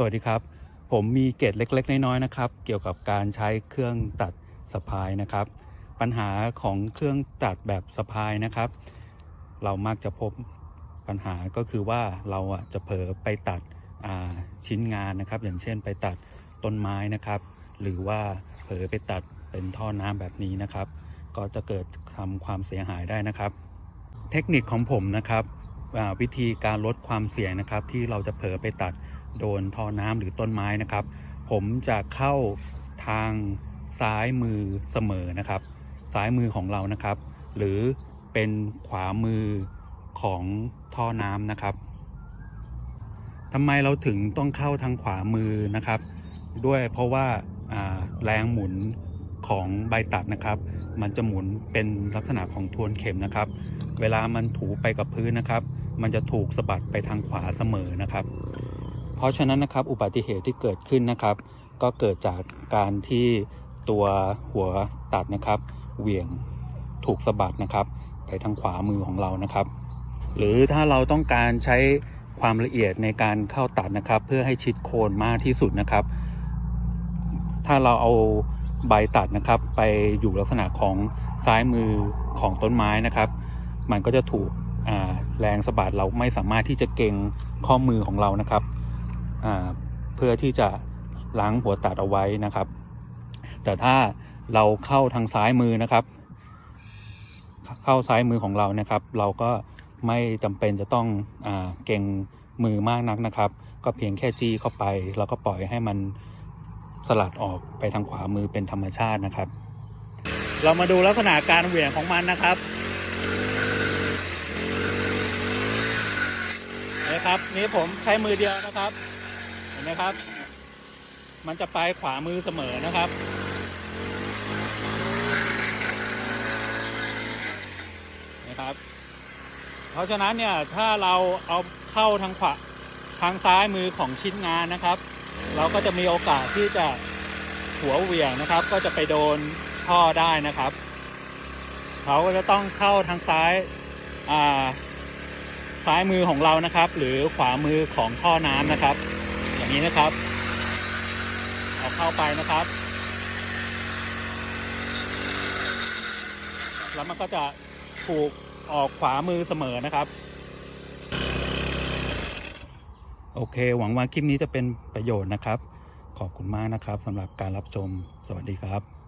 สวัสดีครับผมมีเกร็ดเล็กๆน้อยๆนะครับเกี่ยวกับการใช้เครื่องตัดสะพายนะครับปัญหาของเครื่องตัดแบบสะพายนะครับเรามักจะพบปัญหาก็คือว่าเราจะเผลอไปตัดชิ้นงานนะครับอย่างเช่นไปตัดต้นไม้นะครับหรือว่าเผลอไปตัดเป็นท่อน้ำแบบนี้นะครับก็จะเกิดทำความเสียหายได้นะครับเทคนิคของผมนะครับวิธีการลดความเสี่ยงนะครับที่เราจะเผลอไปตัดโดนท่อน้ำหรือต้นไม้นะครับผมจะเข้าทางซ้ายมือเสมอนะครับซ้ายมือของเรานะครับหรือเป็นขวามือของท่อน้ำนะครับทำไมเราถึงต้องเข้าทางขวามือนะครับด้วยเพราะว่าแรงหมุนของใบตัดนะครับมันจะหมุนเป็นลักษณะของทวนเข็มนะครับเวลามันถูไปกับพื้นนะครับมันจะถูกสะบัดไปทางขวาเสมอนะครับเพราะฉะนั้นนะครับอุบัติเหตุที่เกิดขึ้นนะครับก็เกิดจากการที่ตัวหัวตัดนะครับเหวี่ยงถูกสะบัดนะครับไปทางขวามือของเรานะครับหรือถ้าเราต้องการใช้ความละเอียดในการเข้าตัดนะครับเพื่อให้ชิดโคนมากที่สุดนะครับถ้าเราเอาใบตัดนะครับไปอยู่ลักษณะของซ้ายมือของต้นไม้นะครับมันก็จะถูกแรงสะบัดเราไม่สามารถที่จะเกร็งข้อมือของเรานะครับเพื่อที่จะล้างหัวตัดเอาไว้นะครับแต่ถ้าเราเข้าทางซ้ายมือนะครับเข้าซ้ายมือของเรานะครับเราก็ไม่จำเป็นจะต้องเกร็งมือมากนักนะครับก็เพียงแค่จี้เข้าไปแล้วก็ปล่อยให้มันสลัดออกไปทางขวามือเป็นธรรมชาตินะครับเรามาดูลักษณะการเหวี่ยงของมันนะครับนะครับนี่ผมใช้มือเดียวนะครับเห็นไหมครับมันจะไปขวามือเสมอนะครับนะครับเพราะฉะนั้นเนี่ยถ้าเราเอาเข้าทางขวาทางซ้ายมือของชิ้นงานนะครับเราก็จะมีโอกาสที่จะหัวเหวี่ยงนะครับก็จะไปโดนท่อได้นะครับเขาก็จะต้องเข้าทางซ้ายซ้ายมือของเรานะครับหรือขวามือของท่อน้ำนะครับอย่างนี้นะครับเอาเข้าไปนะครับแล้วมันก็จะถูกออกขวามือเสมอนะครับโอเคหวังว่าคลิปนี้จะเป็นประโยชน์นะครับขอบคุณมากนะครับสำหรับการรับชมสวัสดีครับ